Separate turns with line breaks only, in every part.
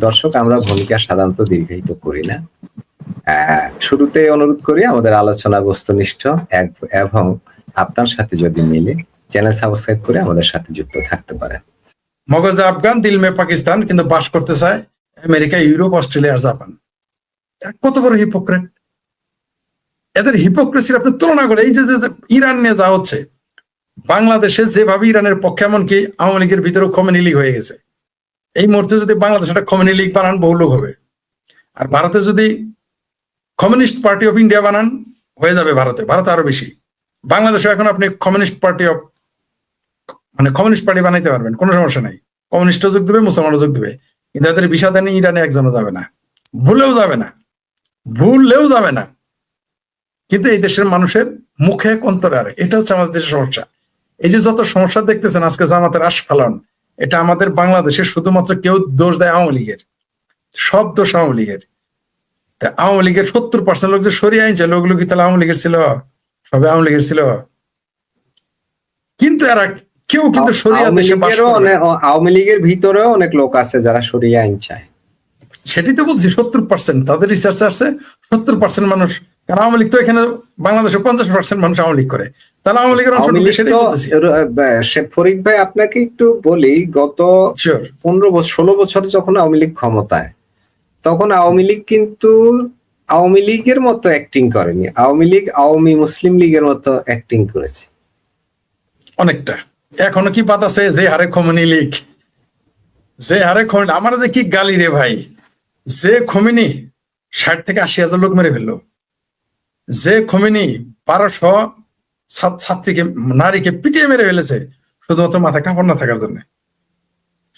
দর্শক, আমরা ভূমিকা সাধারণত দীর্ঘায়িত করি না। শুরুতে অনুরোধ করি আমাদের আলোচনা বস্তুনিষ্ঠ এবং আপনার সাথে যদি মিলে চ্যানেল সাবস্ক্রাইব করে আমাদের সাথে যুক্ত থাকতে পারেন।
মগজে আফগান, দিল মে পাকিস্তান, কিন্তু বাস করতে চায় আমেরিকা, ইউরোপ, অস্ট্রেলিয়া আর জাপান। কত বড় হিপোক্রেট! এদের হিপোক্রেসির আপনি তুলনা করে এই যে ইরান নিয়ে যা হচ্ছে, বাংলাদেশে যেভাবে ইরানের পক্ষে, এমনকি আওয়ামী লীগের ভিতরেও কমিউনি লীগ হয়ে গেছে। এই মুহূর্তে যদি বাংলাদেশ একটা কমিউনি লীগ বানান, বহু লোক হবে। আর ভারতে যদি কমিউনিস্ট পার্টি অফ ইন্ডিয়া বানান, হয়ে যাবে ভারতে আরো বেশি। বাংলাদেশে এখন আপনি কমিউনিস্ট পার্টি বানাইতে পারবেন, কোনো সমস্যা নাই। কমিউনিস্টও যোগ দেবে, মুসলমানও যোগ দেবে, কিন্তু এদের ভিসা দেন ইরানে একজনও যাবে না, ভুলেও যাবে না। কিন্তু এই দেশের মানুষের মুখে অন্তরে আর এটা হচ্ছে আমাদের দেশের সমস্যা। এই যে যত সমস্যা দেখতেছেন আজকে, জামাতের আস্ফালন, এটা আমাদের বাংলাদেশের শুধুমাত্র কেউ দোষ দেয় আওয়ামী লীগের, সব দোষ আওয়ামী লীগের। আওয়ামী লীগের 70% লোক যে সরিয়ে আনছে, লোকগুলো কি তাহলে আওয়ামী লীগের ছিল? সবে আওয়ামী লীগের ছিল, কিন্তু এরা কেউ কিন্তু
আওয়ামী লীগের ভিতরেও অনেক লোক আছে যারা সরিয়ে আইন চায়।
সেটাই তো বলছি, 70% তাদের রিসার্চ আছে, 70% মানুষ। কারণ আওয়ামী লীগ তো এখানে বাংলাদেশে 50% মানুষ আওয়ামী লীগ করে, তাহলে আওয়ামী লীগের
ফরিদ ভাই, আপনাকে একটু বলি, গত 15-16 বছর যখন আওয়ামী লীগ ক্ষমতায়, তখন আওয়ামী লীগ কিন্তু আওয়ামী লীগের মতো অ্যাক্টিং করেনি। আওয়ামী লীগ আওয়ামী মুসলিম লীগের মতো অ্যাক্টিং করেছে
অনেকটা। এখনো কি বাদ আছে? যে হারে খমেনি লীগ, আমার যে কি গালি রে ভাই! যে খমেনি 60 থেকে 80 হাজার লোক মেরে ফেললো, যে খমেনি 1200 ছাত্রীকে, নারীকে পিটিয়ে মেরে ফেলেছে শুধুমাত্র মাথা কাপড় না থাকার জন্য,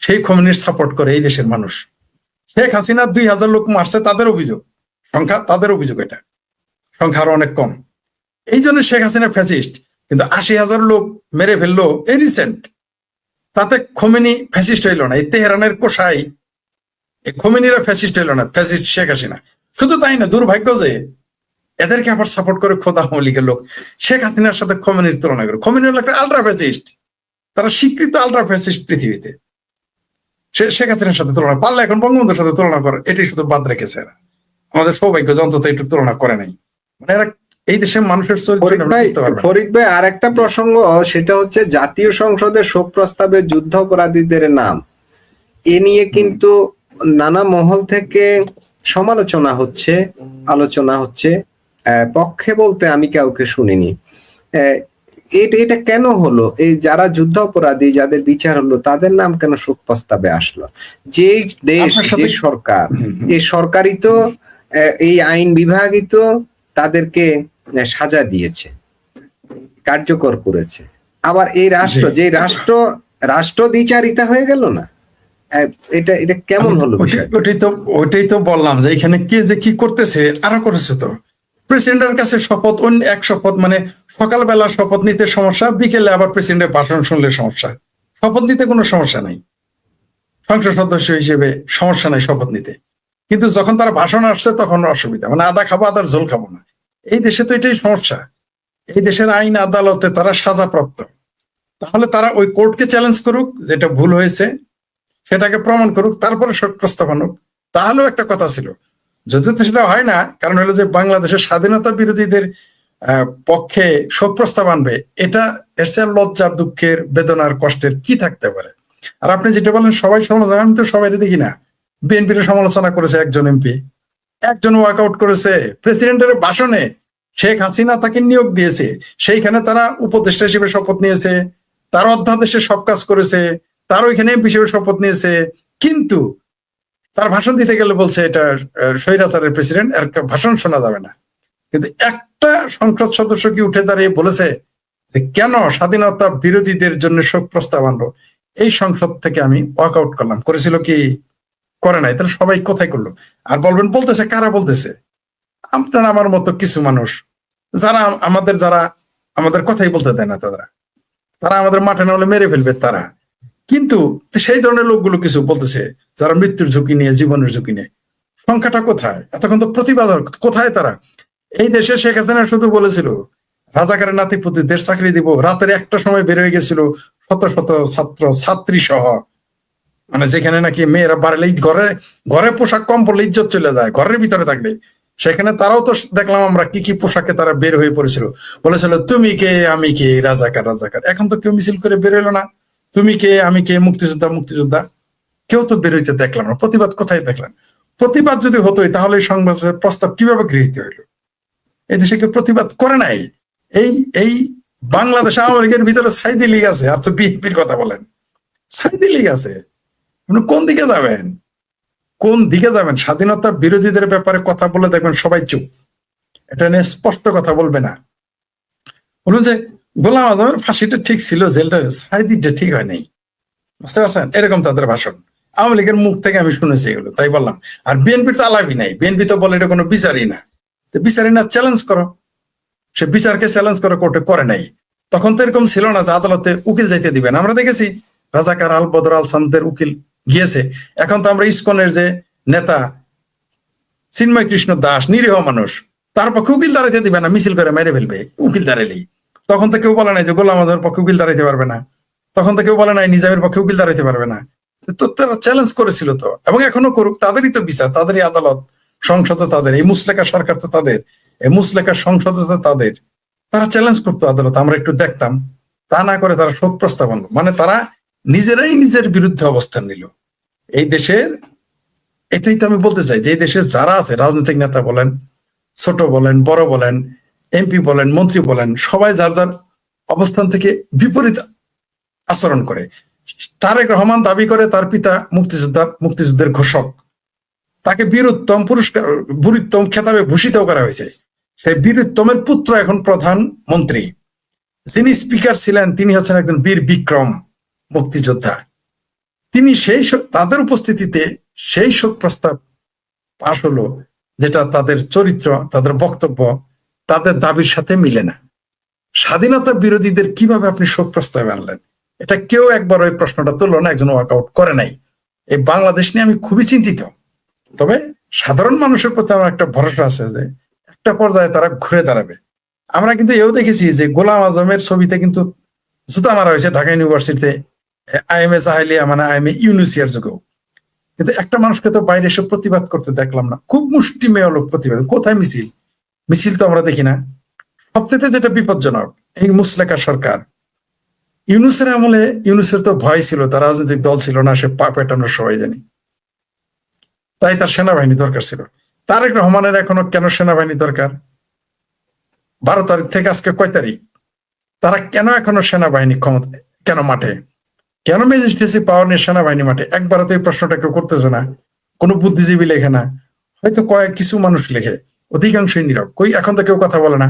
সেই খমেনির সাপোর্ট করে এই দেশের মানুষ। শেখ হাসিনা 2000 লোক মারছে, তাদের অভিযোগ, এটা সংখ্যা আরো অনেক কম। এই জন্য শেখ হাসিনা ফ্যাসিস্ট, কিন্তু 80,000 লোক মেরে ফেললো এই রিসেন্ট, তাতে খোমেনি ফ্যাসিস্ট হইল না। এই তেহরানের কোষাই এই খোমেনিরা ফ্যাসিস্ট হইল না, ফ্যাসিস্ট শেখ হাসিনা। শুধু তাই না, দুর্ভাগ্য যে এদেরকে আবার সাপোর্ট করে খোদা আওয়ামী লীগের লোক শেখ হাসিনার সাথে খোমেনির তুলনা করে। খোমেনি হলো একটা আলট্রা ফ্যাসিস্ট, তারা স্বীকৃত আলট্রা ফ্যাসিস্ট পৃথিবীতে। শেখ হাসিনার সাথে তুলনা পারলে এখন বঙ্গবন্ধুর সাথে তুলনা করে, এটাই শুধু বাদ রেখেছে এরা। আমাদের সৌভাগ্য অন্তত একটু তুলনা করে নাই, মানে এরা এই দেশের মানুষের
ফরিদ ভাই, আর একটা প্রসঙ্গ, সেটা হচ্ছে জাতীয় সংসদের শোক প্রস্তাবে যুদ্ধ অপরাধীদের নাম এ নিয়ে কিন্তু নানা মহল থেকে সমালোচনা হচ্ছে, আলোচনা হচ্ছে। পক্ষে বলতে আমি কাউকে শুনিনি। এটা কেন হলো? এই যারা যুদ্ধ অপরাধী, যাদের বিচার হলো, তাদের নাম কেন শোক প্রস্তাবে আসলো? যে দেশ, যে সরকার, এই সরকারই তো, এই আইন বিভাগই তো তাদেরকে সাজা দিয়েছে, কার্যকর করেছে। আবার এই রাষ্ট্র, যে রাষ্ট্র দ্বিচারিতা হয়ে গেল না? এটা কেমন হলো?
ওইটাই তো বললাম যে এখানে কে যে কি করতেছে, আরো করেছে তো। প্রেসিডেন্টের কাছে শপথ, এক শপথ, মানে সকালবেলা শপথ নিতে সমস্যা, বিকেলে আবার প্রেসিডেন্টের ভাষণ শুনলে সমস্যা। শপথ নিতে কোনো সমস্যা নাই, সংসদ সদস্য হিসেবে সমস্যা নাই শপথ নিতে, কিন্তু যখন তারা ভাষণ আসছে তখন অসুবিধা, মানে আদা খাবো আদার ঝোল খাবো না। এই দেশে তো এটাই সমস্যা। এই দেশের আইন আদালতে তারা সাজাপ্রাপ্ত, তাহলে তারা ওই কোর্টকে চ্যালেঞ্জ করুক, যেটা ভুল হয়েছে সেটাকে প্রমাণ করুক, তারপরে শোক প্রস্তাব আনুক, তাহলেও একটা কথা ছিল। যদিও তো সেটা হয় না, কারণ হলো যে বাংলাদেশের স্বাধীনতা বিরোধীদের পক্ষে শোক প্রস্তাব আনবে, এটা এর চেয়ে লজ্জার, দুঃখের, বেদনার, কষ্টের কি থাকতে পারে? আর আপনি যেটা বলেন সবাই সমালোচনা, আমি তো সবাই দেখি না। বিএনপির সমালোচনা করেছে একজন এমপি, একজন ওয়াকআউট করেছে প্রেসিডেন্টের ভাষণে। শেখ হাসিনা তাকে নিয়োগ দিয়েছে, সেইখানে তারা উপদেষ্টা হিসেবে শপথ নিয়েছে, তার অধ্যাদেশে সব কাজ করেছে, তার ওইখানে এমপি হিসেবে শপথ নিয়েছে, কিন্তু তার ভাষণ দিতে গেলে বলছে এটা স্বৈরাচারের প্রেসিডেন্ট, আর ভাষণ শোনা যাবে না। কিন্তু একটা সংসদ সদস্য কি উঠে দাঁড়িয়ে বলেছে যে কেন স্বাধীনতা বিরোধীদের জন্য শোক প্রস্তাব আনলো? এই সংসদ থেকে আমি ওয়াকআউট করলাম। করেছিল কি? করে নাই। তাহলে সবাই কোথায় করলো? আর বলবেন বলতেছে, কারা বলতেছে? আপনার আমার মতো কিছু মানুষ, যারা আমাদের কথাই বলতে দেয় না, তারা আমাদের মাঠে না হলে মেরে ফেলবে তারা। কিন্তু সেই ধরনের লোকগুলো কিছু বলতেছে, যারা মৃত্যুর ঝুঁকি নিয়ে, জীবনের ঝুঁকি নিয়ে। সংখ্যাটা কোথায়? এতক্ষণ তো প্রতিবাদ কোথায় তারা? এই দেশে শেখ হাসিনা শুধু বলেছিল রাজাকারের নাতিপুতিদের চাকরি দিব, রাতের একটা সময় বের হয়ে গেছিল শত শত ছাত্র ছাত্রী সহ, মানে যেখানে নাকি মেয়েরা বাড়লেই ঘরে ঘরে পোশাক কম পড়লে ইজ্জত চলে যায়, ঘরের ভিতরে থাকলে, সেখানে তারাও তো দেখলাম আমরা কি কি পোশাকে তারা বের হয়ে পড়েছিল, বলেছিল তুমি কে আমি কে রাজাকার রাজাকার। এখন তো কেউ মিছিল করে বের হলো না, তুমি কে আমি কে মুক্তিযোদ্ধা মুক্তিযোদ্ধা, কেউ তো বের হইতে দেখলাম না। প্রতিবাদ কোথায় দেখলেন? প্রতিবাদ যদি হতোই তাহলে এই সংবাদের প্রস্তাব কিভাবে গৃহীত হইল? এই দেশে কেউ প্রতিবাদ করে নাই। এই এই বাংলাদেশ আওয়ামী লীগের ভিতরে সাইদি লীগ আছে, আর তো বিএনপির কথা বলেন, সাইদি লীগ আছে। আপনি কোন দিকে যাবেন? কোন দিকে যাবেন? স্বাধীনতা বিরোধীদের ব্যাপারে কথা বলে দেখবেন সবাই চুপ, এটা নিয়ে স্পষ্ট কথা বলবে না। বলুন যে গোলাম আজমের ফাঁসিটা ঠিক ছিল, জেলটা সাইদিটা ঠিক হয় নাই, বুঝতে পারছেন? এরকম তাদের ভাষণ আওয়ামী লীগের মুখ থেকে আমি শুনেছি এগুলো, তাই বললাম। আর বিএনপির তো আলাপই নাই, বিএনপি তো বলে এটা কোনো বিচারই না। বিচারই না, চ্যালেঞ্জ করো। সে বিচারকে চ্যালেঞ্জ করে কোর্টে করে নাই। তখন তো এরকম ছিল না যে আদালতে উকিল যাইতে দিবেন। আমরা দেখেছি রাজাকার আল বদর আল সামদের উকিল গিয়েছে। এখন তো আমরা ইসকনের যে নেতা চিন্ময় কৃষ্ণ দাস, নিরীহ মানুষ, তার পক্ষে উকিল দাঁড়াইতে দিবে না, মিছিল করে মেরে ফেলবে উকিল দাঁড়াইলেই। তখন তো কেউ বলে নাই যে গোলাম আজমের পক্ষে উকিল দাঁড়াইতে পারবে না, তখন তো কেউ বলে নাই নিজামের পক্ষে উকিল দাঁড়াইতে পারবে না। তো তারা চ্যালেঞ্জ করেছিল তো, এবং এখনো করুক, তাদেরই তো বিচার, তাদেরই আদালত, সংসদ তাদের, এই মুসলেকা সরকার তো তাদের, এই মুসলেকার সংসদ তো তাদের। তারা চ্যালেঞ্জ করতো আদালত, আমরা একটু দেখতাম। তা না করে তারা শোক প্রস্তাব আনলো, মানে তারা নিজেরাই নিজের বিরুদ্ধে অবস্থান নিল। এই দেশের, এটাই তো আমি বলতে চাই, যে এই দেশের যারা আছে, রাজনৈতিক নেতা বলেন, ছোট বলেন, বড় বলেন, এমপি বলেন, মন্ত্রী বলেন, সবাই যার যার অবস্থান থেকে বিপরীত আচরণ করে। তারেক রহমান দাবি করে তার পিতা মুক্তিযুদ্ধের ঘোষক, তাকে বীরুত্তম পুরস্কার, বীরুত্তম খেতাবে ভূষিত করা হয়েছে। সেই বীরুত্তমের পুত্র এখন প্রধানমন্ত্রী। যিনি স্পিকার ছিলেন তিনি হচ্ছেন একজন বীর বিক্রম মুক্তিযোদ্ধা। তিনি তাদের উপস্থিতিতে সেই শোক প্রস্তাব পাশ হলো, যেটা তাদের চরিত্র, তাদের বক্তব্য, তাদের দাবির সাথে মিলে না। স্বাধীনতা বিরোধীদের কিভাবে আপনি শোক প্রস্তাবে আনলেন? এটা কেউ একবার ওই প্রশ্নটা তুললো না, একজন ওয়ার্কআউট করে নাই। এই বাংলাদেশ নিয়ে আমি খুবই চিন্তিত। তবে সাধারণ মানুষের প্রতি আমার একটা ভরসা আছে যে একটা পর্যায়ে তারা ঘুরে দাঁড়াবে। আমরা কিন্তু এও দেখেছি যে গোলাম আজমের ছবিতে কিন্তু জুতা মারা হয়েছে ঢাকা ইউনিভার্সিটিতে, আইএমএ জাহেলিয়া মানে আইএমএ ইউনুসিয়ার যুগেও। কিন্তু একটা মানুষকে তো বাইরে এসে প্রতিবাদ করতে দেখলাম না। খুব মুষ্টিমেয় লোক প্রতিবাদ, কোথায় মিছিল? মিছিল তো আমরা দেখি না। সবচেয়ে যেটা বিপজ্জনক, এই মুসলেকা সরকার, ইউনুসের আমলে, ইউনুসের তো ভয় ছিল, তার রাজনৈতিক দল ছিল না, সে পা পেটানোর সবাই জানি, তাই তার সেনাবাহিনী দরকার ছিল। তারেক রহমানের এখনো কেন সেনাবাহিনী দরকার? 12 তারিখ থেকে আজকে কয় তারিখ? তারা কেন এখনো সেনাবাহিনী ক্ষমতা, কেন মাঠে, কেন ম্যাজিস্ট্রেসি পাওয়ার নিয়ে সেনাবাহিনী মাঠে? একবারও তো এই প্রশ্নটা কেউ করতেছে না, কোনো বুদ্ধিজীবী লেখে না, হয়তো কিছু মানুষ লেখে, অধিকাংশই নীরব। কই এখন তো কেউ কথা বলে না।